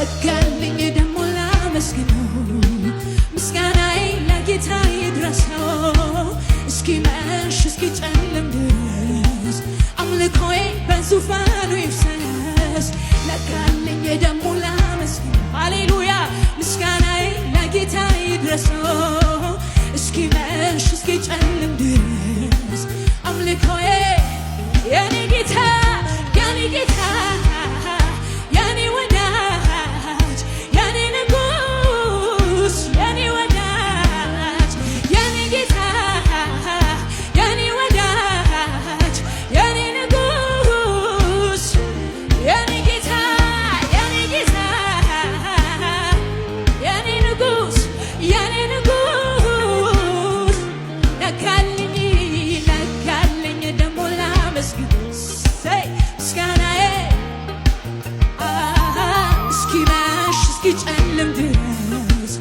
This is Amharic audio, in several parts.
ነጋልኝ ደሞ ላመስግነው ምስጋናዬ ለጌታ ይድረሰው እስኪመሽ እስኪጨልም ድረስ አምልኮዬ በዙፋኑ ይፍሰስ ነጋልኝ ደሞ ላመስግነው ሃሌሉያ ምስጋናዬ ለጌታ ይድረሰው እስኪመሽ እስኪጨልም ድረስ አምልኮዬ የኔ ጌታ የኔ ወዳጅ የኔ ንጉስ የኔ ወዳጅ የኔ ጌታ የኔ ወዳጅ የኔ ንጉስ የኔ ጌታ የኔ ንጉስ የኔ ንጉስ ነጋልኝ ደሞ ላመስግን ምስጋናዬ እስኪመሽ እስኪጨልም ድረስ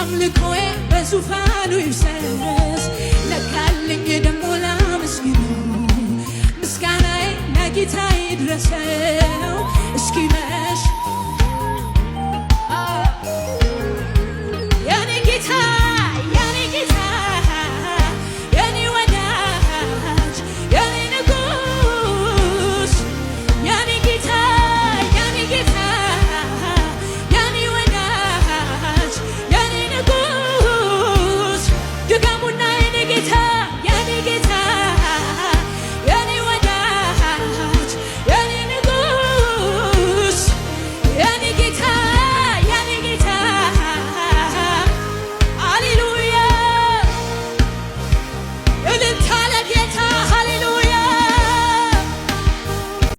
አምልኮዬ በዙፋኑ ይፍሰስ ነጋልኝ ደሞ ላመስግነው ምስጋናዬ ለጌታ ይድረስ